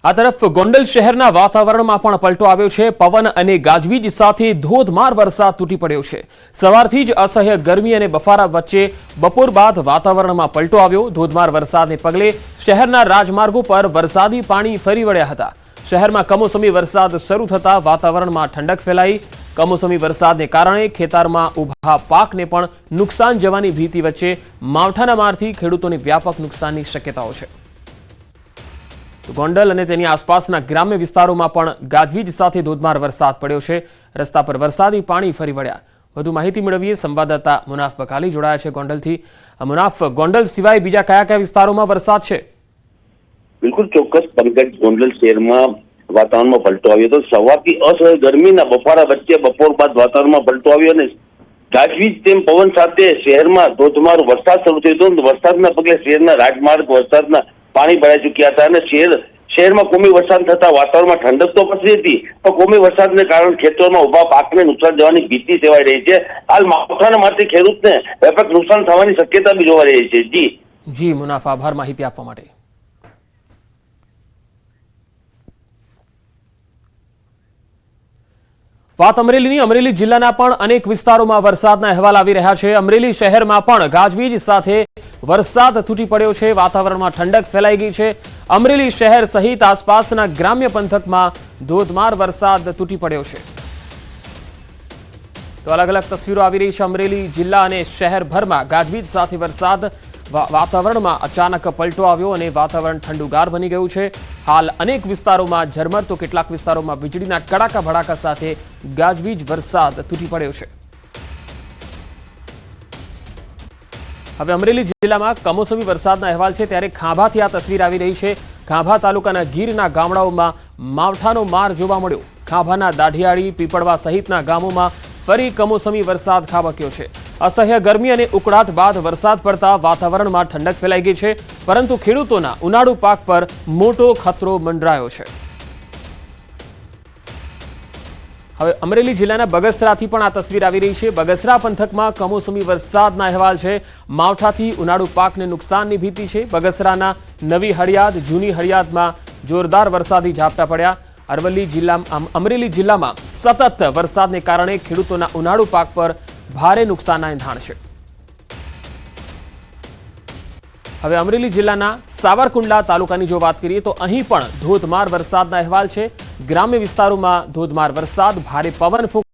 આ તરફ ગોંડલ શહેરના વાતાવરણમાં પણ પલટો આવ્યો છે। પવન અને ગાજવીજ સાથે ધોધમાર વરસાદ તૂટી પડ્યો છે। સવારથી જ અસહ્ય ગરમી અને બફારા વચ્ચે બપોર બાદ વાતાવરણમાં પલટો આવ્યો। ધોધમાર વરસાદને પગલે શહેરના રાજમાર્ગો પર વરસાદી પાણી ફરી વળ્યા હતા। શહેરમાં કમોસમી વરસાદ શરૂ થતા વાતાવરણમાં ઠંડક ફેલાઈ। કમોસમી વરસાદને કારણે ખેતરમાં ઊભા પાકને પણ નુકસાન જવાની ભીતિ વચ્ચે માવઠાના મારથી ખેડૂતોને વ્યાપક નુકસાનની શક્યતાઓ છે। ગોંડલ અને તેની આસપાસના ગ્રામ્ય વિસ્તારોમાં પણ ગાજવીજ સાથે ધોધમાર વરસાદ પડ્યો છે। રસ્તા પર વરસાદી પાણી ફરી વળ્યા। વધુ માહિતી મેળવીએ સંવાદદાતા મુનાફ બકાલી જોડાયા છે ગોંડલથી। મુનાફ, ગોંડલ સિવાય બીજા કયા કયા વિસ્તારોમાં વરસાદ છે? બિલકુલ ચોક્કસ પંકજ, ગોંડલ શહેરમાં વાતાવરણમાં પલટો આવ્યો હતો। સવારથી અસહ્ય ગરમીના બફારા વચ્ચે બપોર બાદ વાતાવરણમાં પલટો આવ્યો અને ગાજવીજ તેમ પવન સાથે શહેરમાં ધોધમાર વરસાદ શરૂ થયો હતો। વરસાદના પગલે શહેરના રાજમાર્ગ વરસાદના પાણી ભરાઈ ચૂક્યા હતા અને શહેરમાં કોમી વરસાદ થતા વાતાવરણમાં ઠંડક તો પસરી હતી, પણ કોમી વરસાદને કારણે ખેતરોમાં ઉભા પાકને નુકસાન જવાની ભીતિ સેવાઈ રહી છે। હાલ માવઠાના મારથી ખેડૂતને વ્યાપક નુકસાન થવાની શક્યતા બી જોવા રહી છે। જી મુનાફ, આભાર માહિતી આપવા માટે। વાત અમરેલીની। અમરેલી જિલ્લાના પણ અનેક વિસ્તારોમાં વરસાદના અહેવાલ આવી રહ્યા છે। અમરેલી શહેરમાં પણ ગાજવીજ સાથે વરસાદ તૂટી પડ્યો છે। વાતાવરણમાં ઠંડક ફેલાઈ ગઈ છે। અમરેલી શહેર સહિત આસપાસના ગ્રામ્ય પંથકમાં ધોધમાર વરસાદ તૂટી પડ્યો છે। તો અલગ અલગ તસવીરો આવી રહી છે અમરેલી જિલ્લા અને શહેરભરમાં ગાજવીજ સાથે વરસાદ। વાતાવરણમાં અચાનક પલટો આવ્યો અને વાતાવરણ ઠંડુગાર બની ગયું છે। હાલ અનેક વિસ્તારોમાં ઝરમર તો કેટલાક વિસ્તારોમાં વીજળીના કડાકા ભડાકા સાથે ગાજવીજ વરસાદ તૂટી પડ્યો છે। હવે અમરેલી જિલ્લામાં કમોસમી વરસાદના અહેવાલ છે, ત્યારે ખાંભાથી આ તસવીર આવી રહી છે। ખાંભા તાલુકાના ગીરના ગામડાઓમાં માવઠાનો માર જોવા મળ્યો। ખાંભાના દાઢિયાળી, પીપળવા સહિતના ગામોમાં ફરી કમોસમી વરસાદ ખાબક્યો છે। અસહ્ય ગરમી અને ઉકળાટ બાદ વરસાદ પડતા વાતાવરણમાં ઠંડક ફેલાઈ ગઈ છે, પરંતુ ખેડૂતોના ઉનાળુ પાક પર મોટો ખતરો મંડરાયો છે। હવે અમરેલી જિલ્લાના બગસરાથી પણ આ તસવીર આવી રહી છે। બગસરા પંથકમાં કમોસમી વરસાદના અહેવાલ છે। માવઠાથી ઉનાળુ પાકને નુકસાનની ભીતિ છે। બગસરાના નવી હળિયાદ, જૂની હળિયાદમાં જોરદાર વરસાદી ઝાપટા પડ્યા। અમરેલી જિલ્લામાં સતત વરસાદને કારણે ખેડૂતોના ઉનાળુ પાક પર ભારે નુકસાનના એંધાણ છે। હવે અમરેલી જિલ્લાના સાવરકુંડલા તાલુકાની જો વાત કરીએ તો અહીં પણ ધોધમાર વરસાદના અહેવાલ છે। ગ્રામ્ય વિસ્તારોમાં ધોધમાર વરસાદ, ભારે પવન ફૂંકાયો।